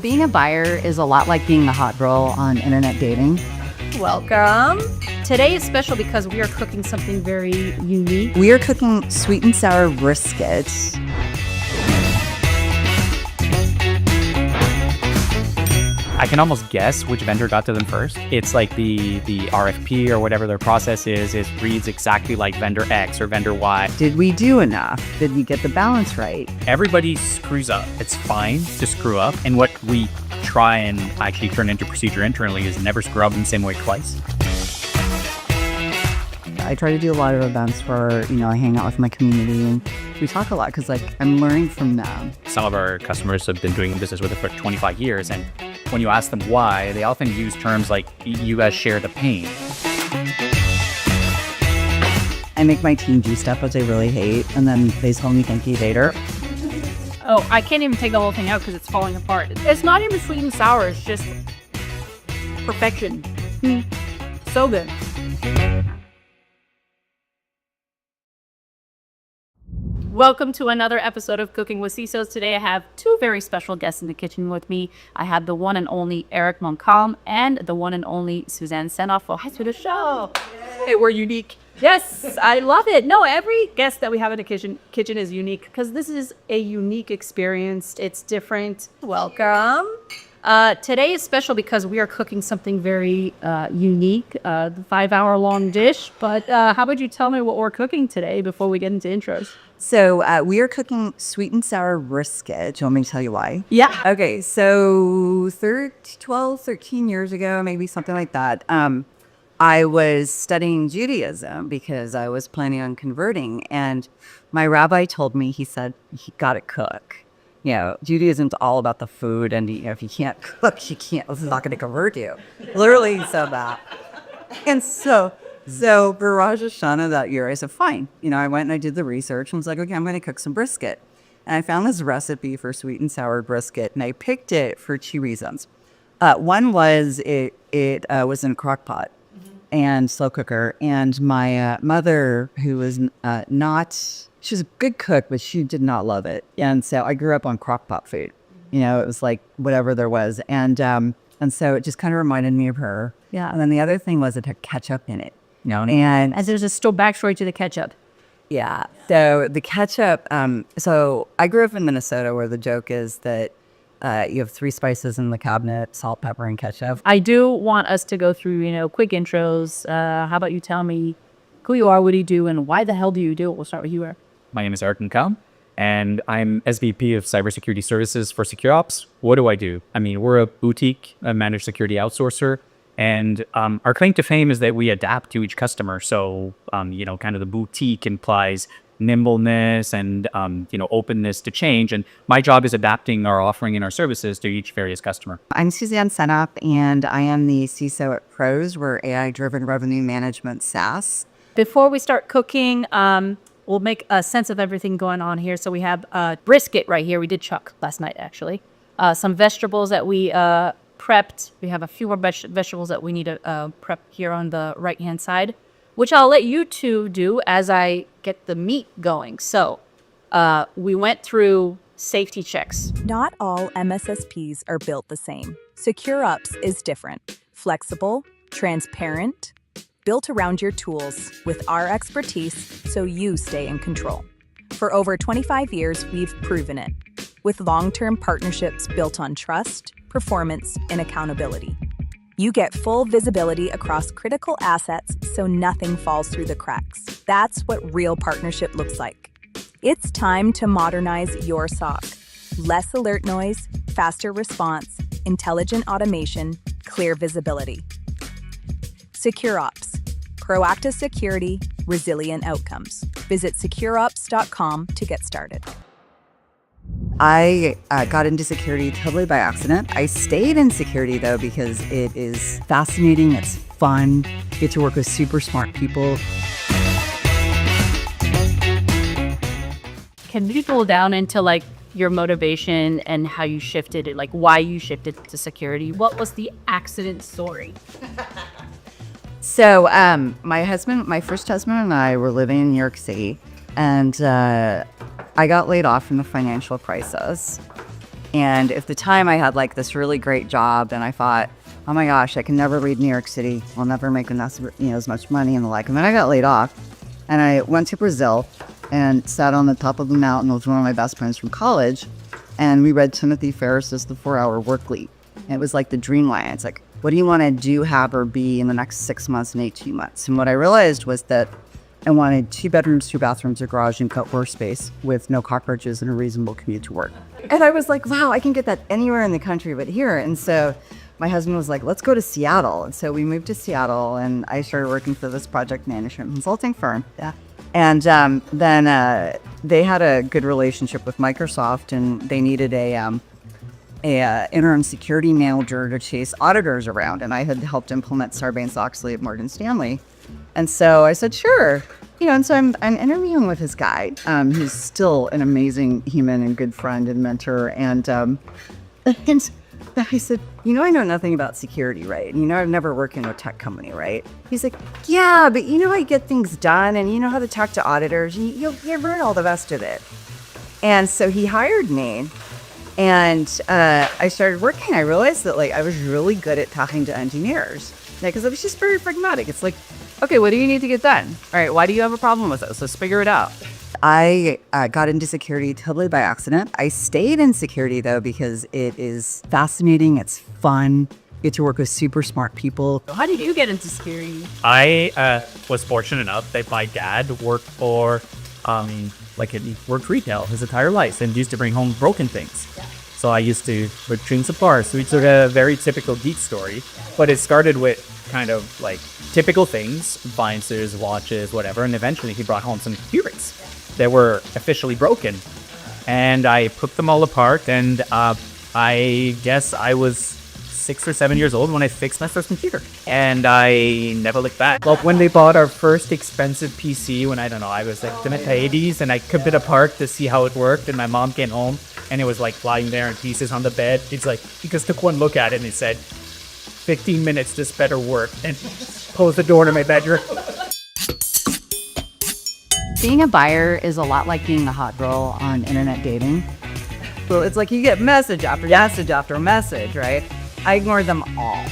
Being a buyer is a lot like being the hot girl on internet dating. Welcome. Today is special because we are cooking something very unique. We are cooking sweet and sour brisket. I can almost guess which vendor got to them first. It's like the RFP or whatever their process is, it reads exactly like vendor X or vendor Y. Did we do enough? Did we get the balance right? Everybody screws up. It's fine to screw up. And what we try and actually turn into procedure internally is never screw up in the same way twice. I try to do a lot of events where, I hang out with my community and we talk a lot because I'm learning from them. Some of our customers have been doing business with us for 25 years. And when you ask them why, they often use terms like, you guys share the pain. I make my team do stuff which I really hate, and then they tell me thank you later. Oh, I can't even take the whole thing out because it's falling apart. It's not even sweet and sour. It's just perfection. So good. Welcome to another episode of Cooking with CISOs. Today I have two very special guests in the kitchen with me. I have the one and only Erik Montcalm and the one and only Susanne Senoff. Well, hi to the show. Hey, we're unique. Yes, I love it. No, every guest that we have in the kitchen is unique because this is a unique experience. It's different. Welcome. Today is special because we are cooking something very unique, the 5-hour-long dish. But how about you tell me what we're cooking today before we get into intros? So we are cooking sweet and sour brisket. Do you want me to tell you why? Yeah. Okay, so 13 years ago, maybe something like that, I was studying Judaism because I was planning on converting. And my rabbi told me, he said, you got to cook. Judaism's all about the food. And if you can't cook, this is not going to convert you. Literally he said that. And so for Rosh Hashanah that year, I said, fine. I went and I did the research and was like, okay, I'm going to cook some brisket. And I found this recipe for sweet and sour brisket. And I picked it for two reasons. One was it was in a crock pot and slow cooker. And my mother, who was she was a good cook, but she did not love it. And so I grew up on crock pot food. It was like whatever there was. And so it just kind of reminded me of her. Yeah. And then the other thing was it had ketchup in it. And there's a still backstory to the ketchup. Yeah. So the ketchup, so I grew up in Minnesota where the joke is that you have 3 spices in the cabinet, salt, pepper, and ketchup. I do want us to go through, quick intros. How about you tell me who you are, what do you do, and why the hell do you do it? We'll start with you, Erik. My name is Erik Montcalm, and I'm SVP of Cybersecurity Services for SecureOps. What do I do? We're a boutique, a managed security outsourcer, and our claim to fame is that we adapt to each customer. So, kind of the boutique implies nimbleness and, openness to change. And my job is adapting our offering and our services to each various customer. I'm Susanne Senoff, and I am the CISO at PROS. We're AI-driven revenue management SaaS. Before we start cooking, we'll make a sense of everything going on here. So we have brisket right here. We did chuck last night, actually. Some vegetables that we prepped. We have a few more vegetables that we need to prep here on the right-hand side, which I'll let you two do as I get the meat going. So we went through safety checks. Not all MSSPs are built the same. SecureOps is different. Flexible, transparent, built around your tools with our expertise so you stay in control. For over 25 years, we've proven it, with long-term partnerships built on trust, performance, and accountability. You get full visibility across critical assets so nothing falls through the cracks. That's what real partnership looks like. It's time to modernize your SOC. Less alert noise, faster response, intelligent automation, clear visibility. SecureOps. Proactive security, resilient outcomes. Visit secureops.com to get started. I got into security totally by accident. I stayed in security, though, because it is fascinating. It's fun. You get to work with super smart people. Can you drill down into your motivation and how you shifted it, why you shifted to security? What was the accident story? So my first husband and I were living in New York City, and I got laid off from the financial crisis. And at the time I had like this really great job, and I thought, oh my gosh, I can never leave New York City. I'll never make enough, as much money and the like. And then I got laid off, and I went to Brazil and sat on the top of the mountain with one of my best friends from college. And we read Timothy Ferriss's The 4-Hour Workweek. And it was like the dreamline. It's like, what do you want to do, have, or be in the next 6 months and 18 months? And what I realized was that I wanted 2 bedrooms, 2 bathrooms, a garage, and cut space with no cockroaches and a reasonable commute to work. And I was like, wow, I can get that anywhere in the country but here. And so my husband was like, let's go to Seattle. And so we moved to Seattle, and I started working for this project management consulting firm. Yeah. And then they had a good relationship with Microsoft, and they needed a interim security manager to chase auditors around. And I had helped implement Sarbanes-Oxley at Morgan Stanley. And so I said, sure. And so I'm interviewing with his guy, who's still an amazing human and good friend and mentor. And I said, I know nothing about security, right? I've never worked in a tech company, right? He's like, yeah, but I get things done, and you know how to talk to auditors, and you learn all the rest of it. And so he hired me, and I started working. I realized that I was really good at talking to engineers, because I was just very pragmatic. It's like, okay, what do you need to get done? All right, why do you have a problem with this? Let's figure it out. I got into security totally by accident. I stayed in security, though, because it is fascinating. It's fun. You get to work with super smart people. How did you get into security? I was fortunate enough that my dad worked for, he worked retail his entire life and used to bring home broken things. Yeah. So I used to return some parts. So it's a very typical geek story, but it started with kind of typical things, appliances, watches, whatever. And eventually he brought home some computers that were officially broken. And I put them all apart, and I guess I was 6 or 7 years old when I fixed my first computer. And I never looked back. Well, when they bought our first expensive PC, when I was in the 80s, and I took it apart to see how it worked, and my mom came home, and it was lying there in pieces on the bed. It's he just took one look at it, and he said, 15 minutes, this better work, and closed the door to my bedroom. Being a buyer is a lot like being a hot girl on internet dating. So it's like you get message after message after message, right? I ignore them all.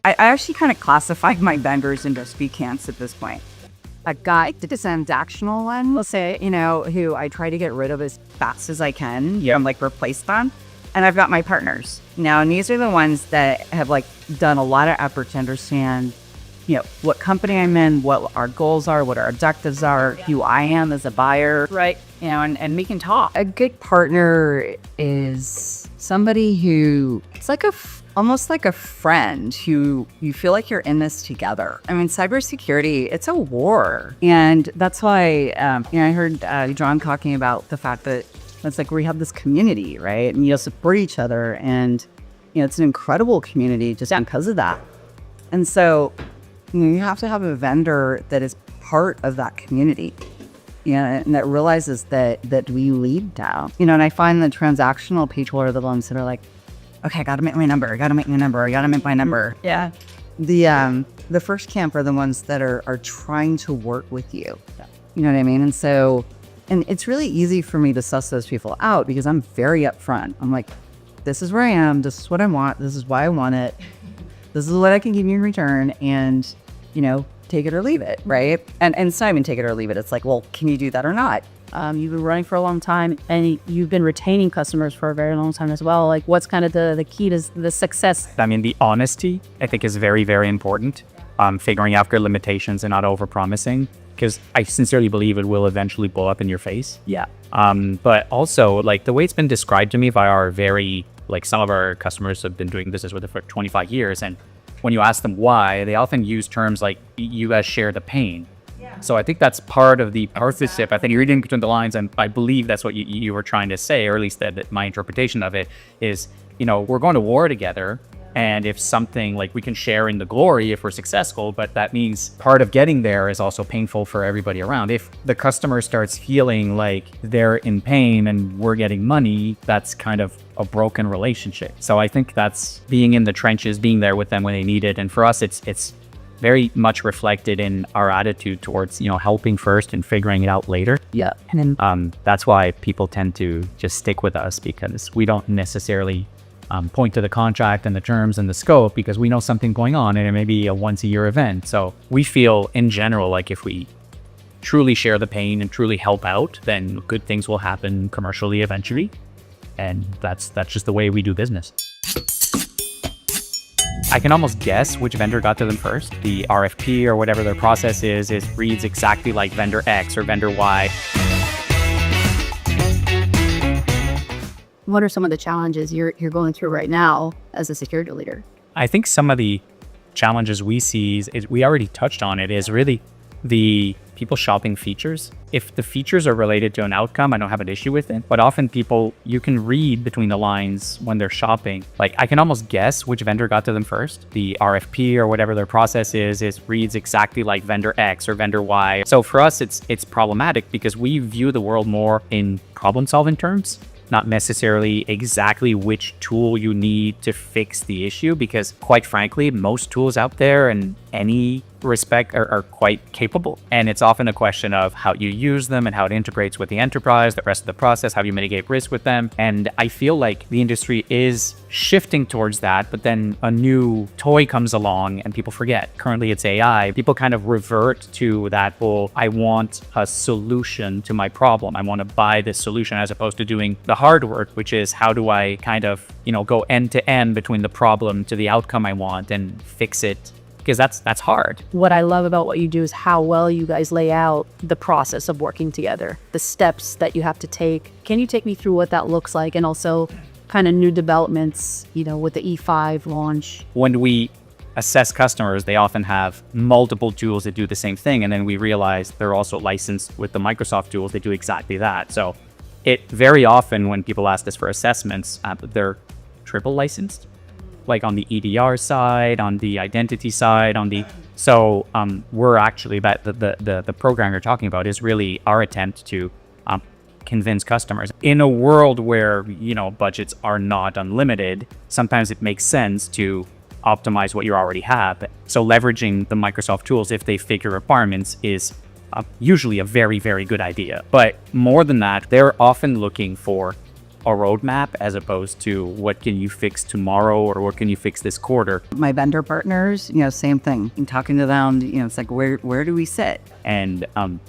I actually kind of classified my vendors into 3 camps at this point. A guy, the transactional one, let's say, who I try to get rid of as fast as I can, replace them. And I've got my partners. Now, and these are the ones that have done a lot of effort to understand what company I'm in, what our goals are, what our objectives are, who I am as a buyer. Right. And we can talk. A good partner is somebody who, it's almost like a friend who you feel like you're in this together. I mean, cybersecurity, it's a war. And that's why, I heard John talking about the fact that it's we have this community, right? And support each other. And, it's an incredible community just because of that. And so, you have to have a vendor that is part of that community, and that realizes that we lead now. And I find the transactional people are the ones that are okay, I gotta make my number, I gotta make my number. Yeah. The first camp are the ones that are trying to work with you. You know what I mean? And so, and it's really easy for me to suss those people out because I'm very upfront. I'm like, this is where I am, this is what I want, this is why I want it, this is what I can give you in return, and take it or leave it, right? And it's not even take it or leave it. It's well, can you do that or not? You've been running for a long time, and you've been retaining customers for a very long time as well. What's kind of the key to the success? I mean, the honesty, I think, is very, very important. Figuring out your limitations and not over-promising, because I sincerely believe it will eventually blow up in your face. Yeah. But also, the way it's been described to me by our some of our customers have been doing business with it for 25 years, and when you ask them why, they often use terms like, you guys share the pain. Yeah. So I think that's part of the partnership. I think you're reading between the lines, and I believe that's what you were trying to say, or at least that my interpretation of it is, we're going to war together. And if something we can share in the glory if we're successful, but that means part of getting there is also painful for everybody around. If the customer starts feeling like they're in pain and we're getting money, that's kind of a broken relationship. So I think that's being in the trenches, being there with them when they need it. And for us, it's very much reflected in our attitude towards, helping first and figuring it out later. Yeah. And then That's why people tend to just stick with us, because we don't necessarily point to the contract and the terms and the scope, because we know something going on and it may be a once-a-year event. So we feel in general like if we truly share the pain and truly help out, then good things will happen commercially eventually. And that's just the way we do business. I can almost guess which vendor got to them first. The RFP or whatever their process is reads exactly like vendor X or vendor Y. what are some of the challenges you're going through right now as a security leader? I think some of the challenges we see is we already touched on it, is really the people shopping features. If the features are related to an outcome, I don't have an issue with it. But often you can read between the lines when they're shopping. Like, I can almost guess which vendor got to them first. The RFP or whatever their process is reads exactly like vendor X or vendor Y. So for us, it's problematic because we view the world more in problem solving terms, not necessarily exactly which tool you need to fix the issue, because quite frankly, most tools out there in any respect are quite capable. And it's often a question of how you use them and how it integrates with the enterprise, the rest of the process, how you mitigate risk with them. And I feel like the industry is shifting towards that, but then a new toy comes along and people forget. Currently it's AI. People kind of revert to that whole, I want a solution to my problem. I want to buy this solution, as opposed to doing the hard work, which is how do I kind of, go end to end between the problem to the outcome I want and fix it, because that's hard. What I love about what you do is how well you guys lay out the process of working together, the steps that you have to take. Can you take me through what that looks like, and also kind of new developments, with the E5 launch? When we assess customers, they often have multiple tools that do the same thing, and then we realize they're also licensed with the Microsoft tools that do exactly that. So it very often, when people ask us for assessments, they're triple licensed, like on the EDR side, on the identity side, we're actually, the program you're talking about is really our attempt to convince customers. In a world where, budgets are not unlimited, sometimes it makes sense to optimize what you already have. So leveraging the Microsoft tools, if they fit your requirements, is usually a very, very good idea. But more than that, they're often looking for a roadmap, as opposed to what can you fix tomorrow or what can you fix this quarter. My vendor partners, same thing. And talking to them, it's like, where do we sit? And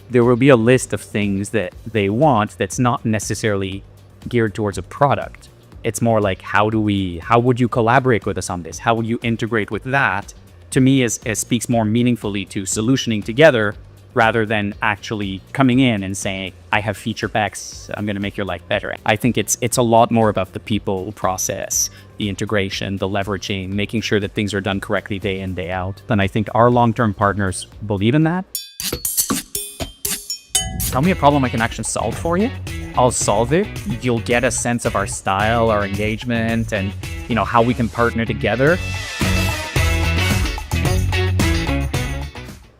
there will be a list of things that they want that's not necessarily geared towards a product. It's more like, how would you collaborate with us on this? How would you integrate with that? To me, it speaks more meaningfully to solutioning together, rather than actually coming in and saying, I have feature packs, I'm going to make your life better. I think it's a lot more about the people process, the integration, the leveraging, making sure that things are done correctly day in, day out. And I think our long-term partners believe in that. Tell me a problem I can actually solve for you. I'll solve it. You'll get a sense of our style, our engagement, and how we can partner together.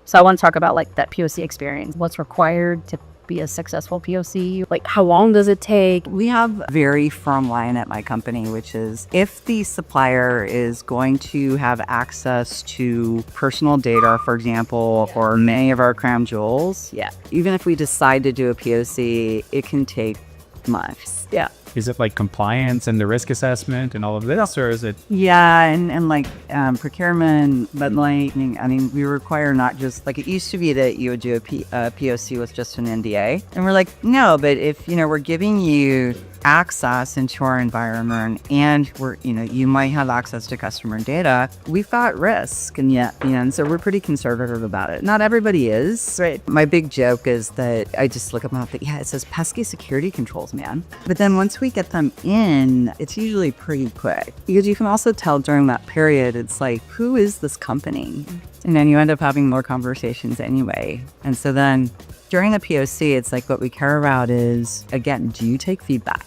So I want to talk about that POC experience. What's required to be a successful POC? How long does it take? We have a very firm line at my company, which is if the supplier is going to have access to personal data, for example, or many of our crown jewels, even if we decide to do a POC, it can take months. Yeah. Is it like compliance and the risk assessment and all of this, or is it? Yeah, and procurement, but we require not just, it used to be that you would do a POC with just an NDA. And we're like, no, but if, we're giving you access into our environment and you might have access to customer data, we've got risk. And so we're pretty conservative about it. Not everybody is. Right. My big joke is that I just look them up, it says pesky security controls, man. But then once we get them in, it's usually pretty quick, because you can also tell during that period, it's like, who is this company? And then you end up having more conversations anyway. And so then during the POC, it's like, what we care about is, again, do you take feedback?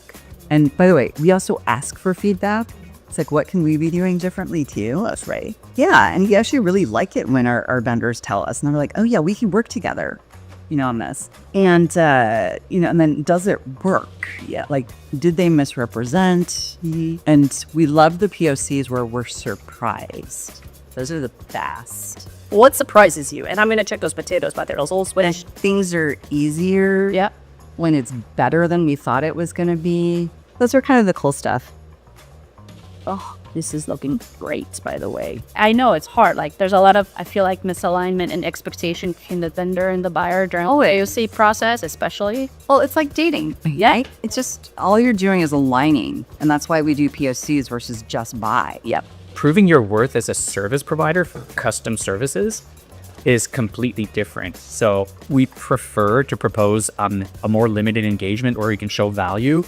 And by the way, we also ask for feedback. It's like, what can we be doing differently too? That's right. Yeah. And we actually really like it when our vendors tell us, and they're like, oh yeah, we can work together, on this. And, and then does it work? Yeah. Did they misrepresent? And we love the POCs where we're surprised. Those are the best. What surprises you? And I'm going to check those potatoes, but they're all Swedish. Things are easier Yeah. when it's better than we thought it was going to be. Those are kind of the cool stuff. Oh, this is looking great, by the way. I know it's hard. Like, there's a lot of, I feel like, misalignment and expectation between the vendor and the buyer during the AOC process, especially. Well, it's like dating. Yeah. Right? It's just all you're doing is aligning. And that's why we do POCs versus just buy. Yep. Proving your worth as a service provider for custom services is completely different. So we prefer to propose a more limited engagement where you can show value.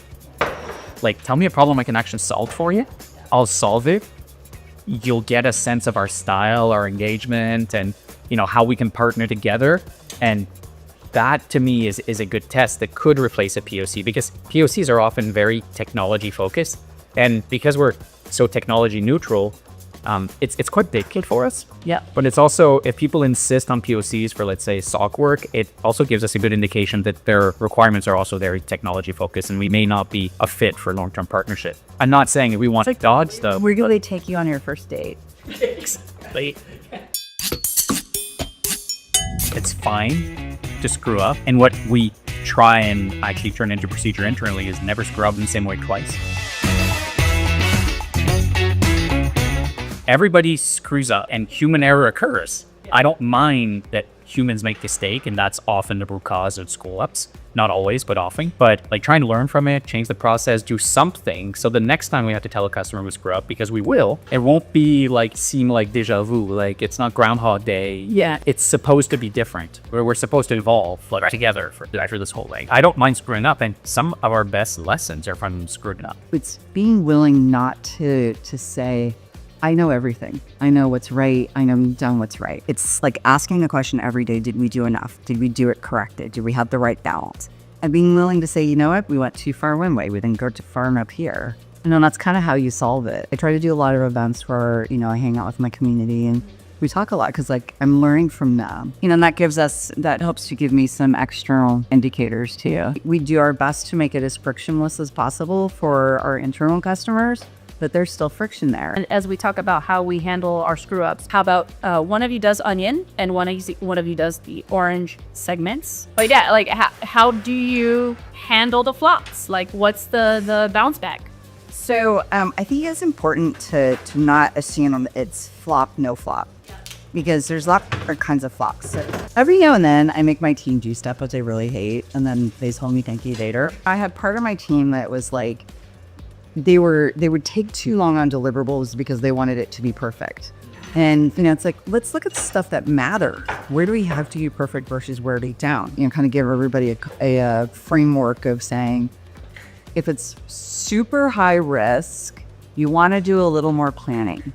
Like, tell me a problem I can actually solve for you. I'll solve it. You'll get a sense of our style, our engagement, and how we can partner together. And that to me is a good test that could replace a POC, because POCs are often very technology focused. And because we're so technology neutral, it's quite big for us. Yeah. But it's also, if people insist on POCs for, let's say, SOC work, it also gives us a good indication that their requirements are also very technology focused, and we may not be a fit for long-term partnership. I'm not saying that we want to dodge though. We're going to take you on your first date. Exactly. It's fine to screw up. And what we try and actually turn into procedure internally is never screw up in the same way twice. Everybody screws up and human error occurs. I don't mind that humans make mistake, and that's often the root cause of screw-ups. Not always, but often. But like, trying to learn from it, change the process, do something, so the next time we have to tell a customer we screw up, because we will, it won't be like seem like deja vu. Like, it's not Groundhog Day. Yeah. It's supposed to be different. We're supposed to evolve together after this whole thing. I don't mind screwing up, and some of our best lessons are from screwing up. It's being willing not to say, I know everything. I know what's right. I know I've done what's right. It's like asking a question every day. Did we do enough? Did we do it correctly? Did we have the right balance? And being willing to say, you know what? We went too far one way. We didn't go too far enough here. And that's kind of how you solve it. I try to do a lot of events where, I hang out with my community and we talk a lot because I'm learning from them. And that helps to give me some external indicators too. We do our best to make it as frictionless as possible for our internal customers, but there's still friction there. And as we talk about how we handle our screw ups, how about one of you does onion and one of you does the orange segments? But yeah, like how do you handle the flops? Like, what's the bounce back? So I think it's important to not assume it's flop, no flop, because there's lots of different kinds of flops. So every now and then I make my team do stuff which I really hate, and then they tell me thank you later. I had part of my team that was like, they would take too long on deliverables because they wanted it to be perfect. And, it's like, let's look at the stuff that matter. Where do we have to do perfect versus where to down? Kind of give everybody a framework of saying, if it's super high risk, you want to do a little more planning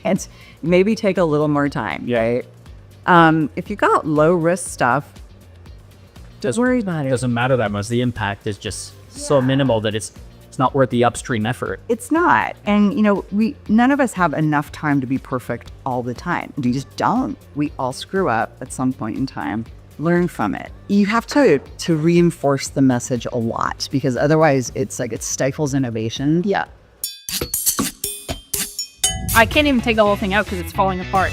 and maybe take a little more time, right? If you got low risk stuff, don't worry about it. Doesn't matter that much. The impact is just so minimal that it's not worth the upstream effort. It's not. And, none of us have enough time to be perfect all the time. We just don't. We all screw up at some point in time. Learn from it. You have to reinforce the message a lot, because otherwise it's like it stifles innovation. Yeah. I can't even take the whole thing out because it's falling apart.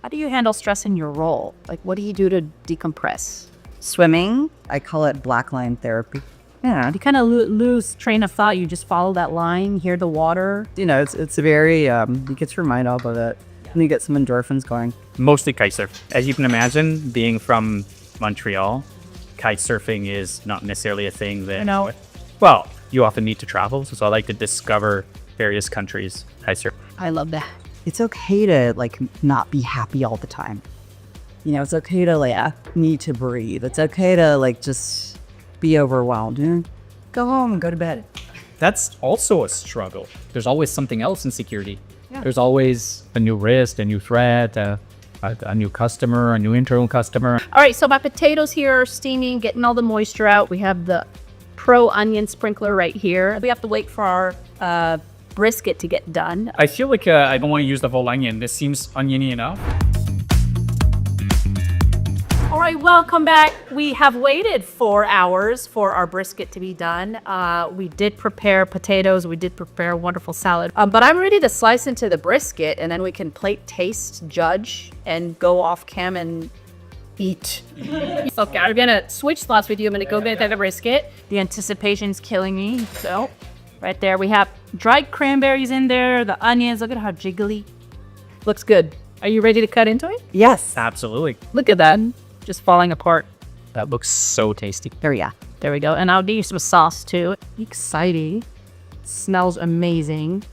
How do you handle stress in your role? Like, what do you do to decompress? Swimming, I call it black line therapy. Yeah. You kind of lose train of thought. You just follow that line, hear the water. It's a very, you get your mind off of it. And you get some endorphins going. Mostly kite surf. As you can imagine, being from Montreal, kite surfing is not necessarily a thing that... Well, you often need to travel, so I like to discover various countries kite surf. I love that. It's okay to not be happy all the time. It's okay to need to breathe. It's okay to just be overwhelmed. Go home and go to bed. That's also a struggle. There's always something else in security. Yeah. There's always a new risk, a new threat, a new customer, a new internal customer. All right, so my potatoes here are steaming, getting all the moisture out. We have the Pro Onion Sprinkler right here. We have to wait for our brisket to get done. I feel like I don't want to use the whole onion. This seems oniony enough. All right, welcome back. We have waited 4 hours for our brisket to be done. We did prepare potatoes. We did prepare a wonderful salad. But I'm ready to slice into the brisket, and then we can plate, taste, judge, and go off cam and eat. Okay, I'm gonna switch slots with you. I'm gonna go get the brisket. The anticipation's killing me. So, right there, we have dried cranberries in there, the onions. Look at how jiggly. Looks good. Are you ready to cut into it? Yes. Absolutely. Look at that. Just falling apart. That looks so tasty. There, yeah. There we go. And I'll do some sauce too. Exciting. Smells amazing.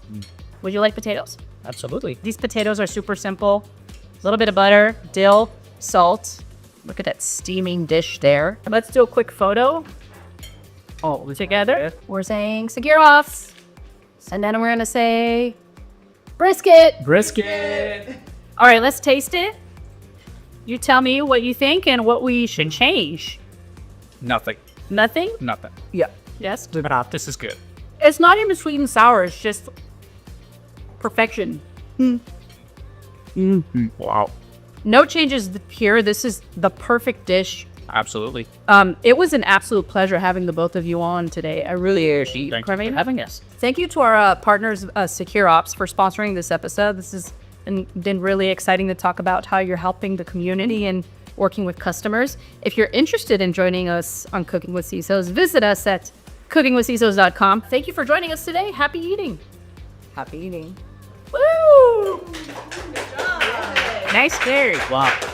Would you like potatoes? Absolutely. These potatoes are super simple. A little bit of butter, dill, salt. Look at that steaming dish there. Let's do a quick photo. Oh, together. We're saying SecureOps. And then we're going to say brisket. Brisket. All right, let's taste it. You tell me what you think and what we should change. Nothing. Nothing? Nothing. Yeah. Yes? This is good. It's not even sweet and sour. It's just perfection. Wow. No changes here. This is the perfect dish. Absolutely. It was an absolute pleasure having the both of you on today. I really appreciate Thank you for having us. Thank you to our partners, SecureOps, for sponsoring this episode. This has been really exciting to talk about how you're helping the community and working with customers. If you're interested in joining us on Cooking with CISOs, visit us at cookingwithcisos.com. Thank you for joining us today. Happy eating. Happy eating. Woo! Nice day. Wow.